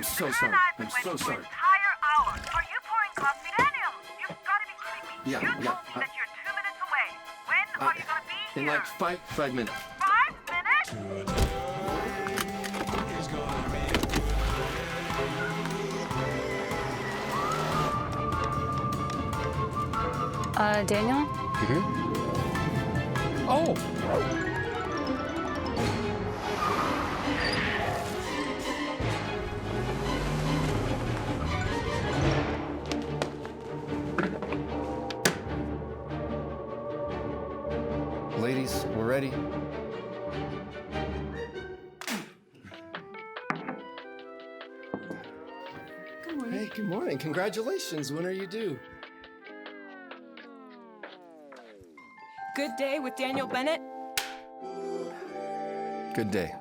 I'm so sorry. I'm so sorry. Entire hour. Are you pouring coffee? Daniel, you've got to be kidding me. Yeah, you yeah, told me that you're 2 minutes away. When are you going to be In here? like five minutes. 5 minutes? Daniel? Oh! Ladies, we're ready. Good morning. Hey, good morning. Congratulations. When are you due? Good day with Daniel Bennett. Good day.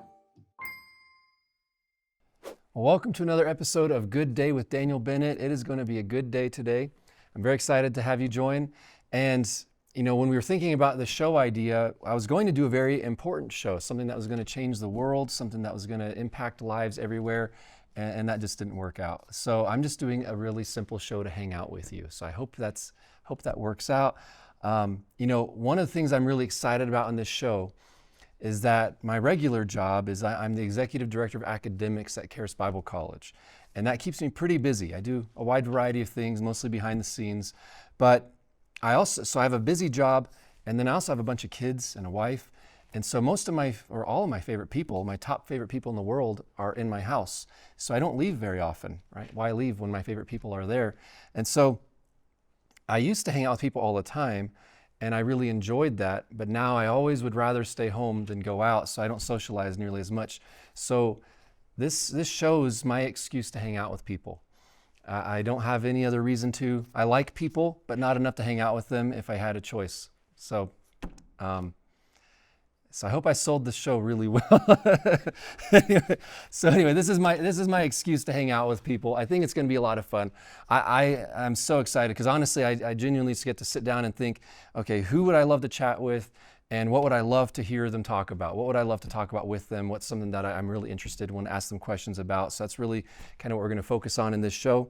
Well, welcome to another episode of Good Day with Daniel Bennett. It is going to be a good day today. I'm very excited to have you join. And, you know, when we were thinking about the show idea, I was going to do a very important show, something that was going to change the world, something that was going to impact lives everywhere, and that just didn't work out. So I'm just doing a really simple show to hang out with you. So I hope that works out. You know, one of the things I'm really excited about in this show is that my regular job is I'm the executive director of academics at 𝗙𝒄 Bible College. And that keeps me pretty busy. I do a wide variety of things, mostly behind the scenes. But I have a busy job, and then I also have a bunch of kids and a wife. And so all of my favorite people, my top favorite people in the world are in my house. So I don't leave very often, right? Why leave when my favorite people are there? And so I used to hang out with people all the time, and I really enjoyed that, but now I always would rather stay home than go out, so I don't socialize nearly as much. So this shows my excuse to hang out with people. I don't have any other reason to. I like people, but not enough to hang out with them if I had a choice. So I hope I sold the show really well. Anyway, this is my excuse to hang out with people. I think it's going to be a lot of fun. I'm so excited because honestly, I genuinely get to sit down and think, okay, who would I love to chat with, and what would I love to hear them talk about? What would I love to talk about with them? What's something that I'm really interested in, want to ask them questions about? So that's really kind of what we're going to focus on in this show.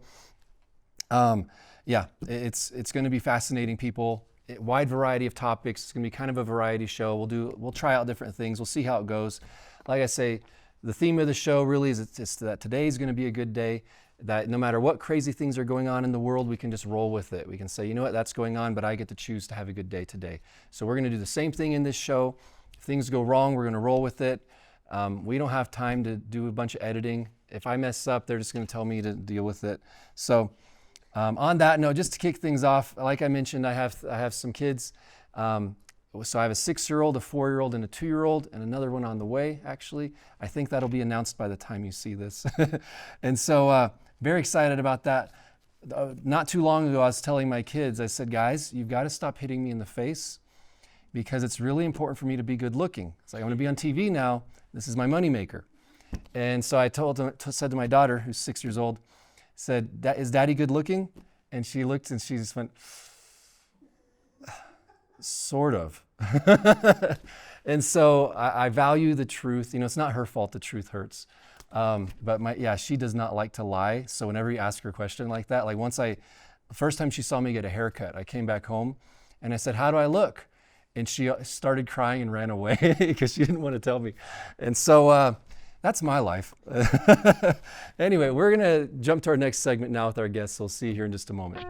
Yeah, it's going to be fascinating, people. Wide variety of topics. It's going to be kind of a variety show. We'll try out different things. We'll see how it goes. Like I say, the theme of the show really is it's that today is going to be a good day, that no matter what crazy things are going on in the world, we can just roll with it. We can say, you know what, that's going on, but I get to choose to have a good day today. So we're going to do the same thing in this show. If things go wrong, we're going to roll with it. We don't have time to do a bunch of editing. If I mess up, they're just going to tell me to deal with it. So on that note, just to kick things off, like I mentioned, I have some kids. So I have a 6-year-old, a 4-year-old, and a 2-year-old, and another one on the way, actually. I think that'll be announced by the time you see this. And so very excited about that. Not too long ago, I was telling my kids, I said, guys, you've got to stop hitting me in the face because it's really important for me to be good looking. It's like, I'm going to be on TV now. This is my moneymaker. And so I said to my daughter, who's 6 years old, said, is Daddy good looking? And she looked and she just went, sort of. And so I value the truth. You know, it's not her fault the truth hurts. But she does not like to lie. So whenever you ask her a question like that, like the first time she saw me get a haircut, I came back home and I said, how do I look? And she started crying and ran away because she didn't want to tell me. And so that's my life. Anyway, we're going to jump to our next segment now with our guests. We'll see you here in just a moment.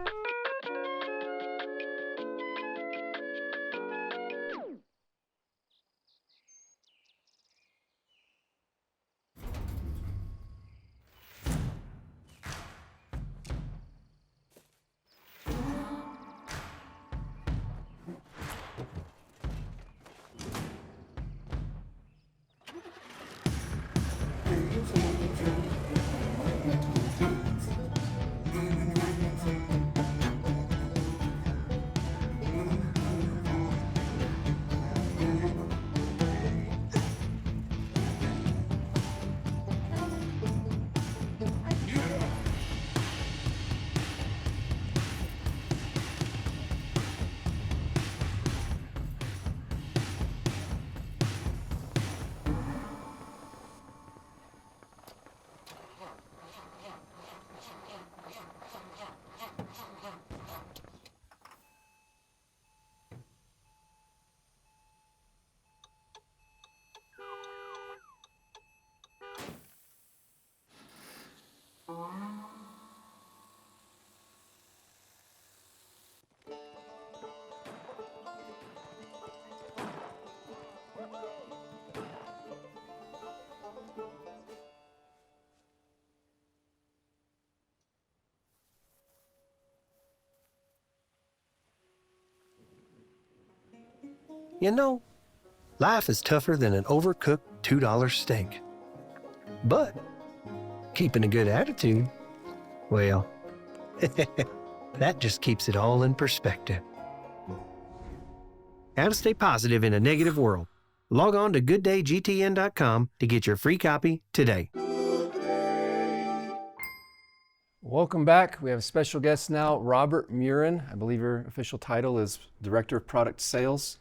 You know, life is tougher than an overcooked $2 steak. But keeping a good attitude, well, that just keeps it all in perspective. How to stay positive in a negative world. Log on to gooddayGTN.com to get your free copy today. Welcome back. We have a special guest now, Robert Muren. I believe your official title is Director of Product Sales,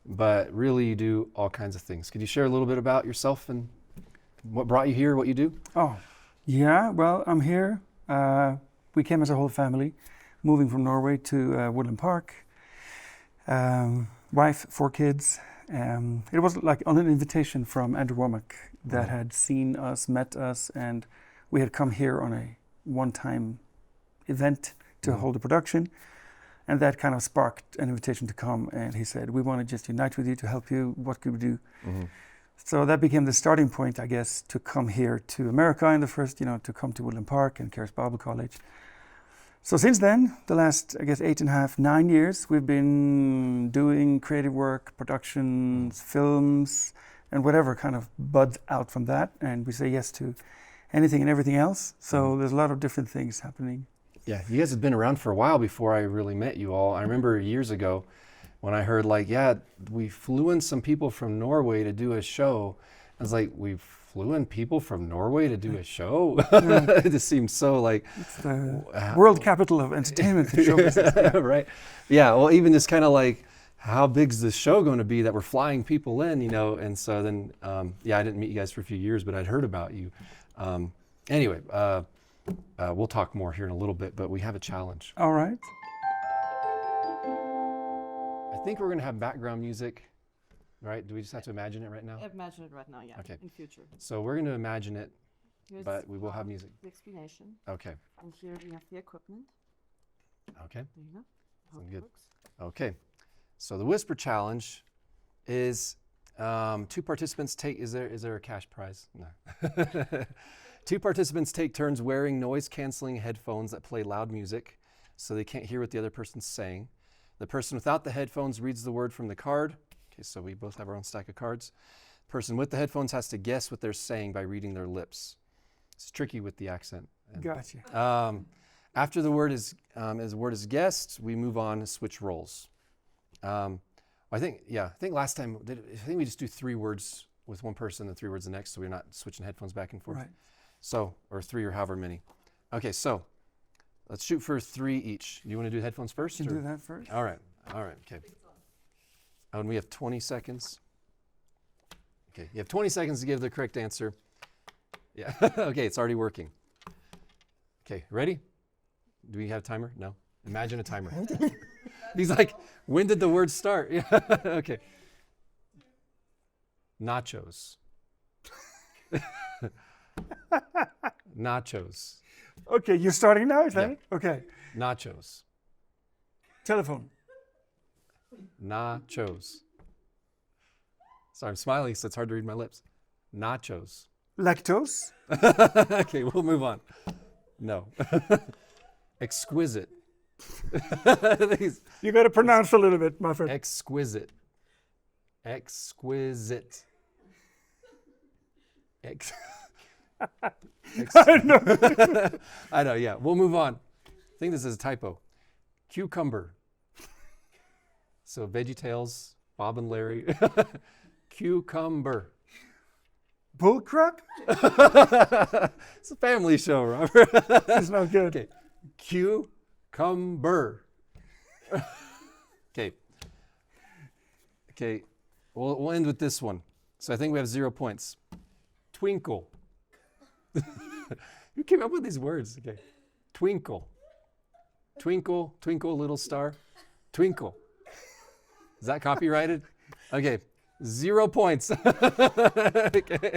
but really you do all kinds of things. Could you share a little bit about yourself and what brought you here, what you do? Oh, yeah, well, I'm here. We came as a whole family, moving from Norway to Woodland Park. Wife, 4 kids. It was like on an invitation from Andrew Womack that had seen us, met us, and we had come here on a one-time event to hold a production, and that kind of sparked an invitation to come, and he said, we want to just unite with you to help you, what could we do? So that became the starting point, I guess, to come here to America in the first, to come to Woodland Park and 𝗏𝒃 Bible College. So since then, the last, I guess, 8.5, 9 years, we've been doing creative work, productions, films, and whatever kind of buds out from that, and we say yes to anything and everything else. So there's a lot of different things happening. Yeah, you guys have been around for a while before I really met you all. I remember years ago when I heard we flew in some people from Norway to do a show. I was like, we flew in people from Norway to do a show? It just seems so it's the world capital of entertainment and show business. Yeah. Right. Yeah, well, even just kind of how big's the show going to be that we're flying people in, and so then, I didn't meet you guys for a few years, but I'd heard about you. Anyway, we'll talk more here in a little bit, but we have a challenge. All right. I think we're going to have background music, right? Do we just have to imagine it right now? Imagine it right now, yeah. Okay. In future. So we're going to imagine it, Here's but we will have music. the explanation. Okay. And here we have the equipment. Okay. There you go. How Sounds it good. works. Okay. So the whisper challenge is 2 participants take, is there a cash prize? No. 2 participants take turns wearing noise-canceling headphones that play loud music so they can't hear what the other person's saying. The person without the headphones reads the word from the card. Okay, so we both have our own stack of cards. The person with the headphones has to guess what they're saying by reading their lips. It's tricky with the accent. Gotcha. After the word is guessed, we move on to switch roles. I think last time, we just do 3 words with one person and 3 words the next, so we're not switching headphones back and forth. Right. So, or 3 or however many. Okay, so let's shoot for 3 each. Do you want to do headphones first? You do that first. All right, okay. And we have 20 seconds. Okay, you have 20 seconds to give the correct answer. Yeah, okay, it's already working. Okay, ready? Do we have a timer? No? Imagine a timer. He's like, when did the word start? Yeah, okay. Nachos. Nachos. Okay, you're starting now, is that Yeah. it? Okay. Nachos. Telephone. Nachos. Sorry, I'm smiling so it's hard to read my lips. Nachos. Lactose. Okay, we'll move on. No. Exquisite. You got to pronounce a little bit, my friend. Exquisite. Exquisite. I know. I know, yeah. We'll move on. I think this is a typo. Cucumber. So VeggieTales, Bob and Larry. Cucumber. Bullcrap? It's a family show, Robert. It's not good. Okay. Cucumber. Okay. Okay. We'll end with this one. So I think we have 0 points. Twinkle. Who came up with these words? Okay. Twinkle. Twinkle, twinkle, little star. Twinkle. Is that copyrighted? Okay. 0 points. Okay.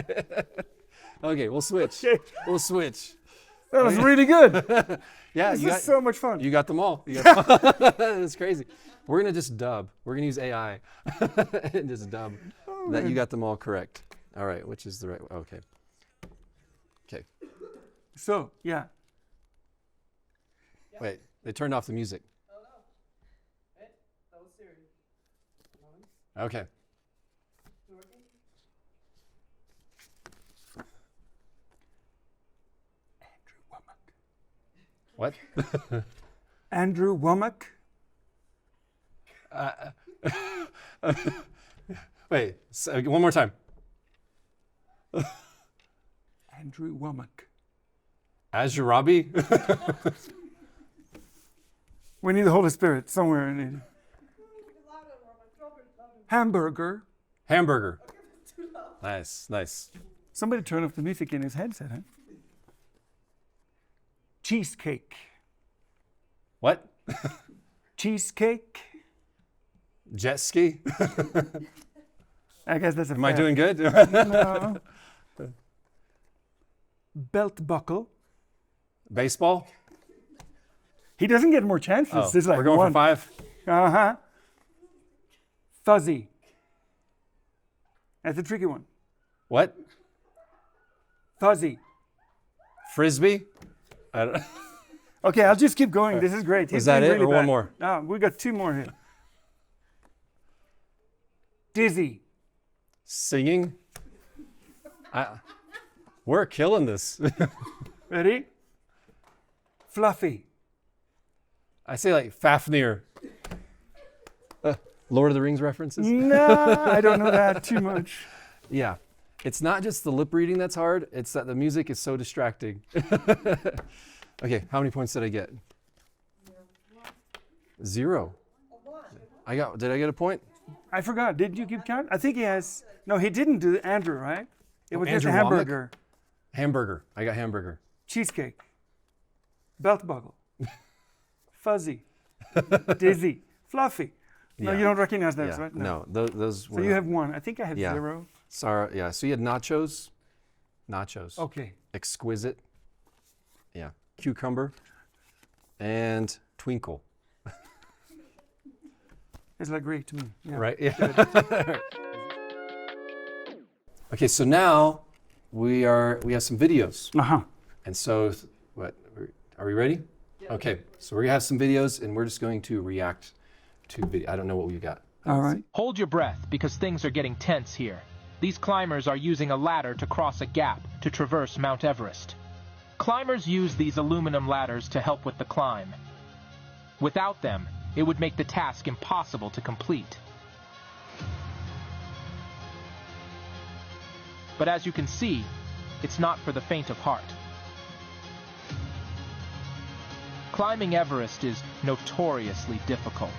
Okay, we'll switch. Okay. We'll switch. That was really good. Yeah, This is so much fun. You got them all. It's crazy. We're gonna just dub. We're gonna use AI and just dub that you got them all correct. All right, which is the right? Okay. Okay. So, yeah. Wait, they turned off the music. Okay. What? 𝗵𝗵𝗋𝒃. Wait, one more time. 𝗵𝗵𝗋𝒃. 𝗕𝗵𝗃𝒂𝒃? We need the Holy Spirit somewhere in it. Hamburger. Hamburger. Nice, nice. Somebody turn off the music in his headset, huh? Cheesecake. What? Cheesecake. Jet ski? I guess that's a Am I doing good? No. Belt buckle. Baseball? He doesn't get more chances. Oh, It's like we're going one. for 5? Uh-huh. Fuzzy. That's a tricky one. What? Fuzzy. Frisbee? I don't Okay, I'll just keep going. This is great. Is that doing it really or one bad. more? No, we got 2 more here. Dizzy. Singing? We're killing this. Ready? Fluffy. I say like Fafnir. Lord of the Rings references? No, I don't know that too much. Yeah. It's not just the lip reading that's hard, it's that the music is so distracting. Okay, how many points did I get? 0. Did I get a point? I forgot. Did you keep count? I think he has. No, he didn't do Andrew, right? It was just a Andrew hamburger. Hamburger. I got hamburger. Cheesecake. Belt buckle. Fuzzy. Dizzy. Fluffy. No, Yeah. you don't recognize those, Yeah. right? No, those were. So you have 1. I think I have Yeah. 0. Sorry, yeah. So you had nachos. Nachos. Okay. Exquisite. Yeah. Cucumber. And twinkle. It's like great to me. Yeah. Right? Yeah. Okay, so now we have some videos. Uh-huh. And so are we ready? Yeah. Okay. So we're going to have some videos and we're just going to react to video. I don't know what we've got. All right. Hold your breath because things are getting tense here. These climbers are using a ladder to cross a gap to traverse Mount Everest. Climbers use these aluminum ladders to help with the climb. Without them, it would make the task impossible to complete. But as you can see, it's not for the faint of heart. Climbing Everest is notoriously difficult.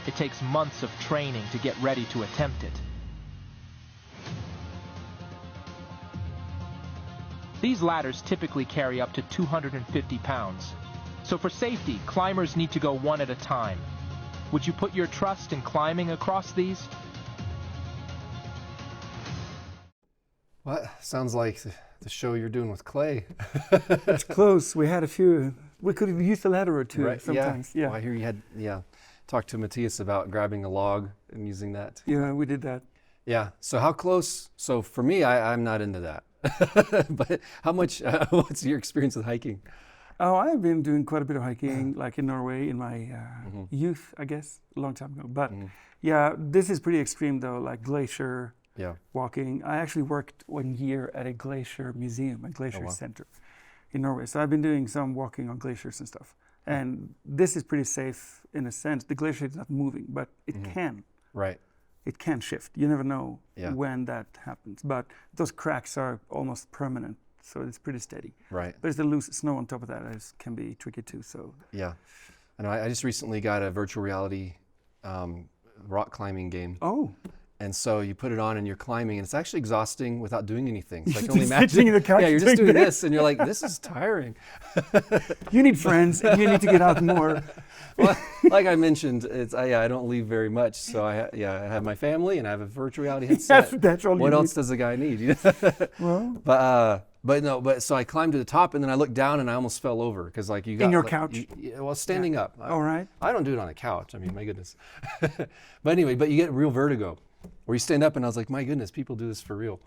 It takes months of training to get ready to attempt it. These ladders typically carry up to 250 pounds. So for safety, climbers need to go one at a time. Would you put your trust in climbing across these? What? Sounds like the show you're doing with Clay. It's close. We had a few. We could have used a ladder or 2 Right? sometimes. Yeah. Yeah. Well, I hear you had, talked to Matthias about grabbing a log and using that. Yeah, we did that. Yeah. So how close? So for me, I'm not into that. But how much, what's your experience with hiking? Oh, I've been doing quite a bit of hiking, like in Norway in my youth, I guess, a long time ago. But yeah, this is pretty extreme though, like glacier walking. I actually worked 1 year at a glacier museum, a glacier center in Norway. So I've been doing some walking on glaciers and stuff. And this is pretty safe in a sense. The glacier is not moving, but it can. Right. It can shift. You never know Yeah. when that happens. But those cracks are almost permanent, so it's pretty steady. Right. There's the loose snow on top of that can be tricky too. So Yeah. I know I just recently got a virtual reality rock climbing game. oh, And so you put it on and you're climbing, and it's actually exhausting without doing anything. It's like You're only just sitting in the couch yeah, you're just doing doing this. this, and you're like, this is tiring. you need friends and you need to get out more. Well, like I mentioned, I don't leave very much, so I have my family and I have a virtual reality headset. That's all What you else need. does a guy need? Well, But so I climbed to the top, and then I looked down and I almost fell over because like you got your like, couch? well, standing up. all right. I don't do it on a couch. I mean, my goodness. But anyway, but you get real vertigo where you stand up, and I was like, my goodness, people do this for real.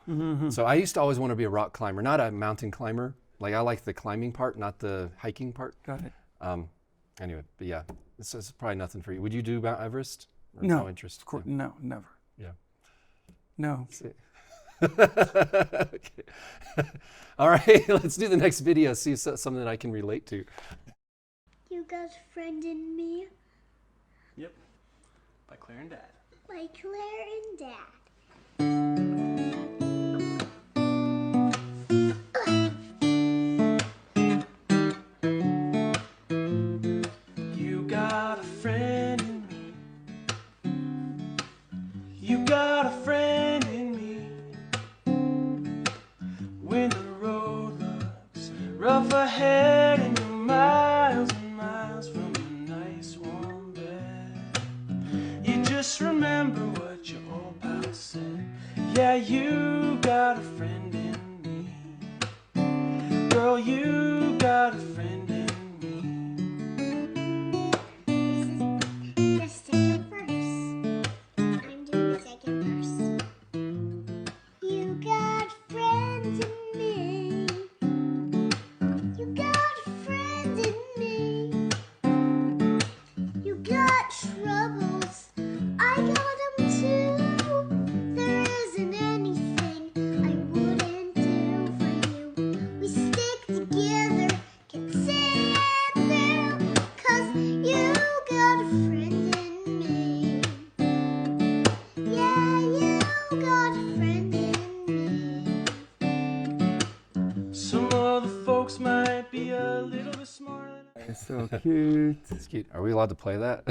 So I used to always want to be a rock climber, not a mountain climber. Like I like the climbing part, not the hiking part. Got it. Anyway, but yeah, this is probably nothing for you. Would you do Mount Everest? Or No, no interest. Of course, no, never. Yeah. No. Okay. All right, let's do the next video, see if it's something that I can relate to. You got a friend in me? Yep. By Claire and Dad. By Claire and Dad. You got a friend in me. You got a friend in me. When the road looks rough ahead and you're miles and miles from a nice warm bed, you just remember what your old pal said. Yeah, you got a friend in me. Girl, you got a friend in me. This is the second verse. I'm doing the second verse. You got friends in me. You got friends in me. You got troubles. I got them too. There isn't anything I wouldn't do for you. We stick together, can see it through. 'Cause you got a friend in me. Yeah, you got a friend in me. Some other folks might be a little bit smarter than It's so cute. It's cute. Are we allowed to play that?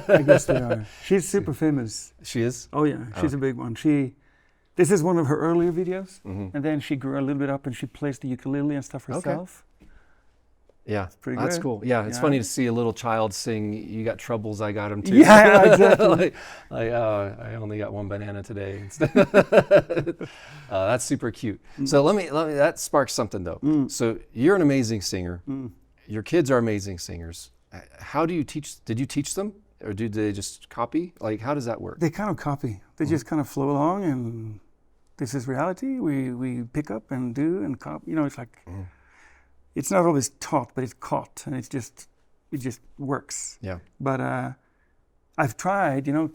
I guess they are. She's super famous. She is? Oh yeah, she's a big one. This is one of her earlier videos, Mm-hmm. and then she grew a little bit up and she plays the ukulele and stuff herself. Yeah, pretty that's good. cool. Yeah, it's Yeah. funny to see a little child sing, "You got troubles, I got them too." Yeah, exactly. I only got one banana today. That's super cute. So let me, that sparks something though. So you're an amazing singer. Your kids are amazing singers. How do you teach, did you teach them? Or do they just copy? Like, how does that work? They kind of copy. They just kind of flow along, and this is reality. We pick up and do and copy. You know, it's like, it's not always taught, but it's caught, and it just works. Yeah. But I've tried, you know,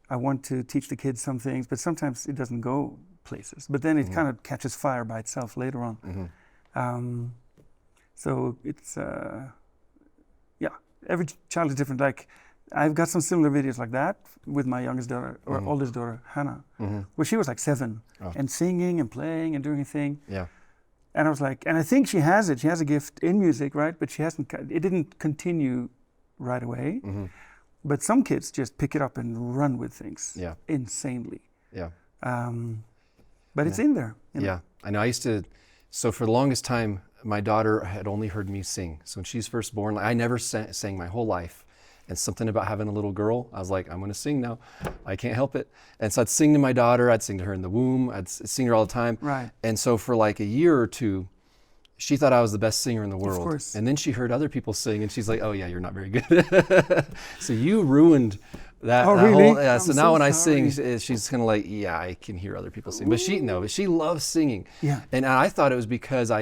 I want to teach the kids some things, but sometimes it doesn't go places. But then it kind of catches fire by itself later on. So it's, yeah, every child is different. Like, I've got some similar videos like that with my youngest daughter, or oldest daughter, Hannah, where she was like 7 and singing and playing and doing a thing. Yeah. And I was like, and I think she has it. She has a gift in music, right? But it didn't continue right away. But some kids just pick it up and run with things insanely. Yeah. But it's in there. You know? Yeah, I know. I used to, so for the longest time, my daughter had only heard me sing. So when she was first born, I never sang my whole life. And something about having a little girl, I was like, I'm gonna sing now. I can't help it. And so I'd sing to my daughter, I'd sing to her in the womb, I'd sing to her all the time. Right. And so for like a year or two, she thought I was the best singer in the world. Of course. And then she heard other people sing and she's like, oh yeah, you're not very good. So you ruined that. Oh, that really? whole, yeah, I'm so now so when I sorry. sing, she's kind of like, yeah, I can hear other people sing. But she loves singing. Yeah. And I thought it was because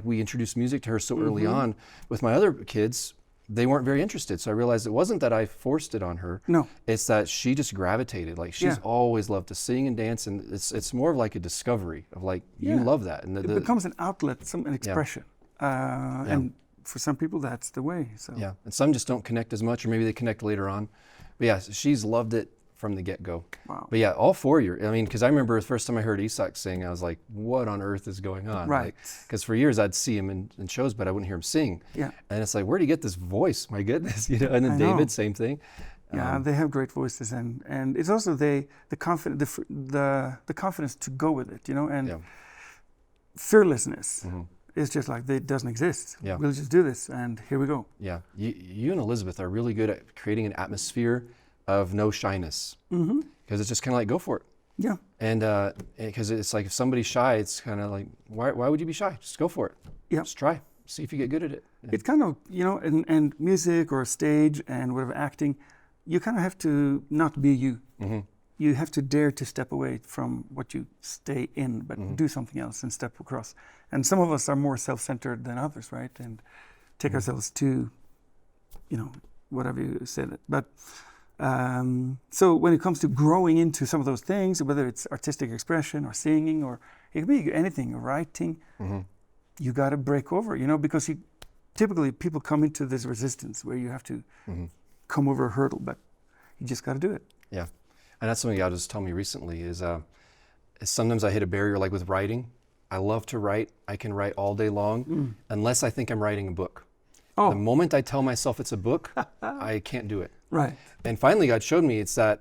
we introduced music to her so early on. With my other kids, they weren't very interested. So I realized it wasn't that I forced it on her. No. It's that she just gravitated. Like she's always loved to sing and dance, and it's more of like a discovery of like, you love that. And it becomes an outlet, an expression. And for some people, that's the way. So. Yeah, and some just don't connect as much, or maybe they connect later on. But yeah, she's loved it from the get-go. Wow. But yeah, all 4 years. I mean, because I remember the first time I heard 𝗎𝒽 sing, I was like, what on earth is going on? Right. Because for years I'd see him in shows, but I wouldn't hear him sing. Yeah. And it's like, where do you get this voice? My goodness, you know. And then I David, know. same thing. Yeah, they have great voices, and it's also the confidence to go with it, you know, and fearlessness. It's just like it doesn't exist. Yeah. We'll just do this, and here we go. Yeah, you and Elizabeth are really good at creating an atmosphere of no shyness. Because it's just kind of like, go for it. Yeah. And because it's like, if somebody's shy, it's kind of like, why would you be shy? Just go for it. Yeah. Just try. See if you get good at it. Yeah. It's kind of, you know, and music or stage and whatever acting, you kind of have to not be you. You have to dare to step away from what you stay in, but do something else and step across. And some of us are more self-centered than others, right? And take ourselves to, you know, whatever you said. But So when it comes to growing into some of those things, whether it's artistic expression or singing or it could be anything, writing, you got to break over, you know, because typically people come into this resistance where you have to come over a hurdle, but you just got to do it. Yeah, and that's something God was telling me recently is sometimes I hit a barrier like with writing. I love to write. I can write all day long unless I think I'm writing a book. Oh. The moment I tell myself it's a book, I can't do it. Right. And finally God showed me it's not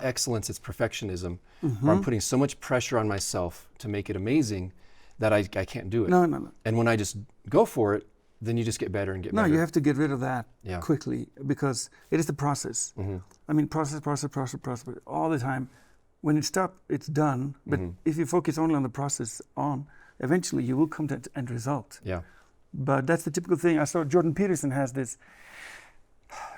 excellence, it's perfectionism. Where I'm putting so much pressure on myself to make it amazing that I can't do it. No. And when I just go for it, then you just get better and get better. No, you have to get rid of that quickly because it is the process. I mean, process all the time. When it stops, it's done. But if you focus only on the process eventually you will come to end result. Yeah. But that's the typical thing. I saw Jordan Peterson has this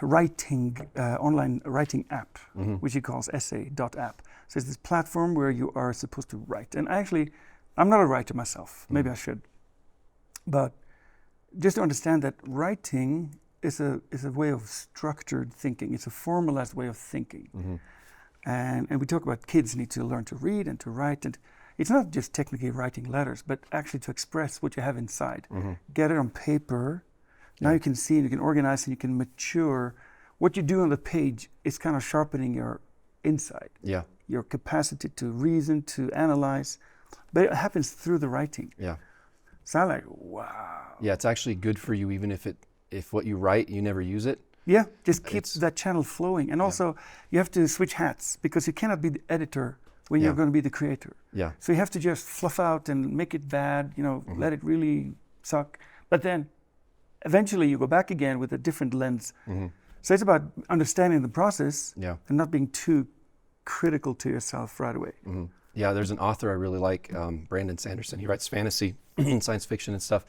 online writing app, which he calls essay.app. So it's this platform where you are supposed to write. And I'm not a writer myself. Maybe I should. But just to understand that writing is a way of structured thinking. It's a formalized way of thinking. And we talk about kids need to learn to read and to write. And it's not just technically writing letters, but actually to express what you have inside. Get it on paper. Now you can see and you can organize and you can mature. What you do on the page is kind of sharpening your inside. Yeah. Your capacity to reason, to analyze. But it happens through the writing. Yeah. So I'm like, wow. Yeah, it's actually good for you even if what you write, you never use it. Yeah, just keep that channel flowing. And also, you have to switch hats because you cannot be the editor when you're going to be the creator. Yeah. So you have to just fluff out and make it bad, you know, let it really suck. But then eventually you go back again with a different lens. So it's about understanding the process and not being too critical to yourself right away. Yeah, there's an author I really like, Brandon Sanderson. He writes fantasy, science fiction and stuff.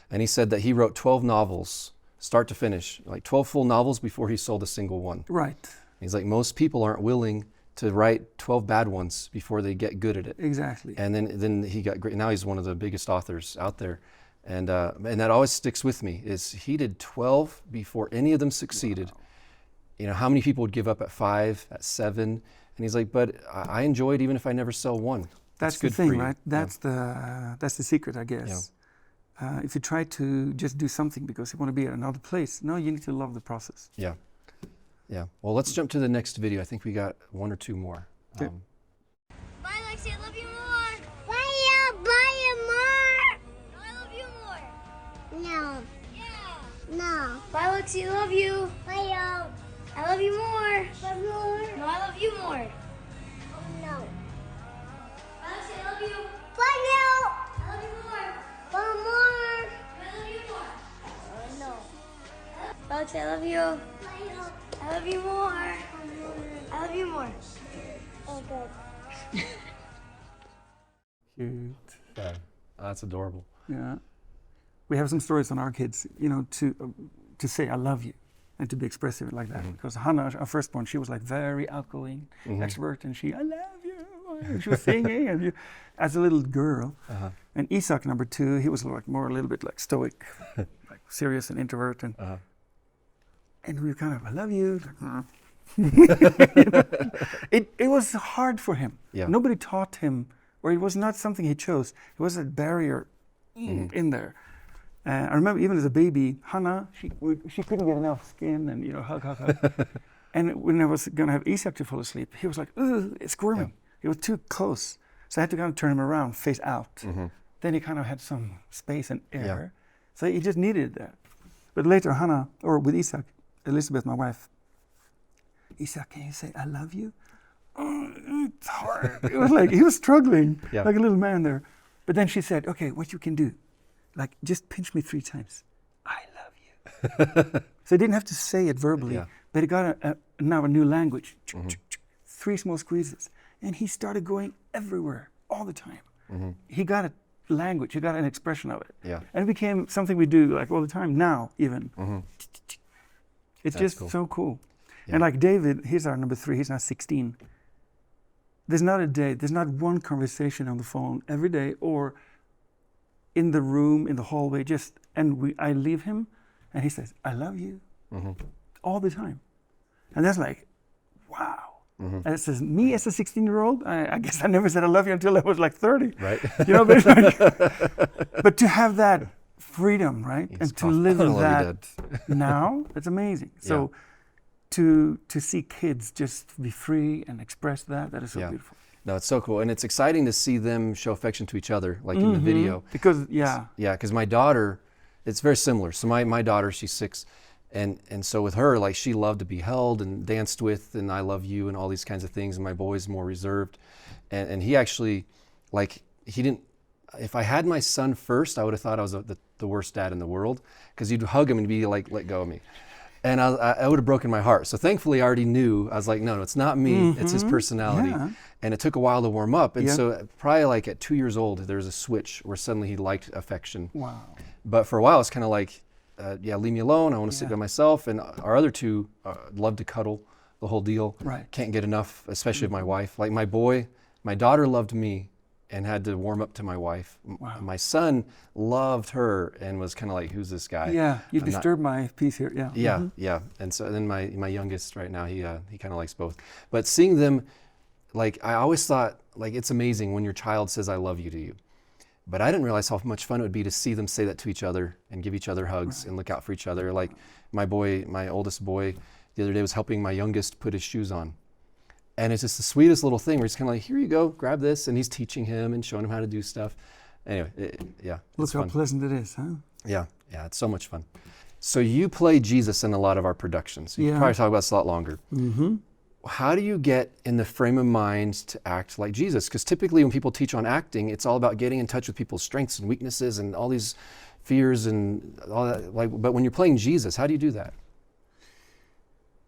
And he said that he wrote 12 novels, start to finish, like 12 full novels before he sold a single one. Right. He's like, most people aren't willing to write 12 bad ones before they get good at it. Exactly. And then he got great. Now he's one of the biggest authors out there. And that always sticks with me is he did 12 before any of them succeeded. Wow. You know, how many people would give up at 5, at 7? And he's like, but I enjoy it even if I never sell one. That's the thing, right? That's the secret, I guess. Yeah. If you try to just do something because you want to be at another place, no, you need to love the process. Yeah. Yeah. Well, let's jump to the next video. I think we got 1 or 2 more. Bye, Lexi. I love you more. Bye, more. No, I love you more. No. Yeah. No. Bye, Lexi. I love you. Bye, I love you more. Bye, more. No, I love you more. No. Bye, Lexi. I love you. Bye, I love you more. Bye, more. I love you more. No. Bye, Lexi. I love you. Bye, I love you more. I love you more. Oh, good. Cute. Yeah. That's adorable. Yeah. We have some stories on our kids, you know, to say I love you and to be expressive like that. Because Hannah, our firstborn, she was like very outgoing, extrovert, and I love you. And she was singing, and as a little girl. And 𝗎𝒏, number 2, he was like a little bit like stoic, like serious and introvert, and we were kind of, I love you. It was hard for him. Yeah. Nobody taught him, or it was not something he chose. It was a barrier in there. I remember even as a baby, Hannah, she couldn't get enough skin and, you know, hug. And when I was going to have 𝗎𝒏 to fall asleep, he was like, ugh, it's squirming. He was too close. So I had to kind of turn him around, face out. Then he kind of had some space and air. Yeah. So he just needed that. But later, Hannah, or with 𝗎𝒏, Elizabeth, my wife, 𝗎𝒏, can you say I love you? Oh, it's hard. It was like he was struggling, like a little man there. But then she said, okay, what you can do, like just pinch me 3 times. I love you. So he didn't have to say it verbally, but he got now a new language. 3 small squeezes. And he started going everywhere, all the time. He got a language, he got an expression of it. Yeah. And it became something we do like all the time now, even. It's just cool. So cool. Yeah. And like David, he's our number 3, he's now 16. There's not a day, there's not one conversation on the phone every day or in the room, in the hallway, I leave him and he says, I love you. all the time. And that's like, wow. Mm-hmm. And it says, me as a 16-year-old, I guess I never said I love you until I was like 30. Right. You know, but, it's like, but to have that freedom, right? Yes, and to live in love you, that Dad. now, it's amazing. So to see kids just be free and express that is so beautiful. No, it's so cool. And it's exciting to see them show affection to each other, like in the video. Because, because my daughter, it's very similar. So my daughter, she's 6. And so with her, like she loved to be held and danced with and I love you and all these kinds of things. And my boy's more reserved. And he actually, like, he didn't, if I had my son first, I would have thought I was the worst dad in the world, because you'd hug him and be like, let go of me. And I would have broken my heart. So thankfully I already knew, I was like, no, it's not me, it's his personality. Yeah. And it took a while to warm up. And so probably like at 2 years old, there was a switch where suddenly he liked affection. Wow. But for a while, it's kind of like, leave me alone. I want to sit by myself. And our other two love to cuddle, the whole deal. Right. Can't get enough, especially with my wife. Like my daughter loved me and had to warm up to my wife. Wow. My son loved her and was kind of like, who's this guy? Yeah, you disturb my peace here. Yeah. Yeah, yeah. And so then my youngest right now, he kind of likes both. But seeing them, like I always thought, like it's amazing when your child says I love you to you. But I didn't realize how much fun it would be to see them say that to each other and give each other hugs and look out for each other. Like my oldest boy, the other day was helping my youngest put his shoes on. And it's just the sweetest little thing where he's kind of like, here you go, grab this. And he's teaching him and showing him how to do stuff. Anyway, Look how fun. pleasant it is, huh? Yeah, it's so much fun. So you play Jesus in a lot of our productions. You can probably talk about this a lot longer. Mm-hmm. How do you get in the frame of mind to act like Jesus? Because typically when people teach on acting, it's all about getting in touch with people's strengths and weaknesses and all these fears and all that. But when you're playing Jesus, how do you do that?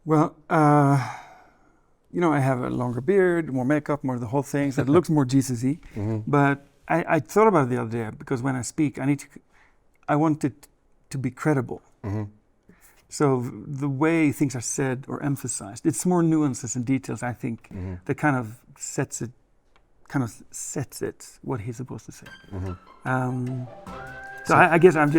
Well, I have a longer beard, more makeup, more the whole thing, so it looks more Jesus-y. Mm-hmm. But I thought about it the other day, because when I speak, I want it to be credible. Mm-hmm. So the way things are said or emphasized, it's more nuances and details, I think, that kind of sets it, what he's supposed to say. Mm-hmm. So I guess I'm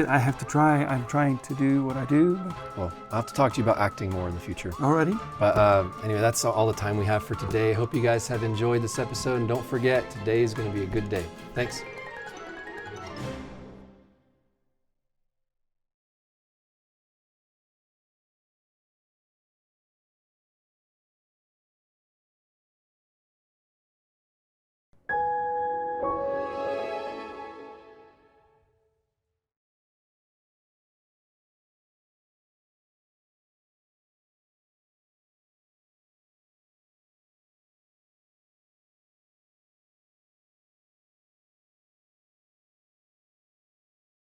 trying to do what I do. Well, I'll have to talk to you about acting more in the future. Alrighty. But anyway, that's all the time we have for today. I hope you guys have enjoyed this episode. And don't forget, today is going to be a good day. Thanks.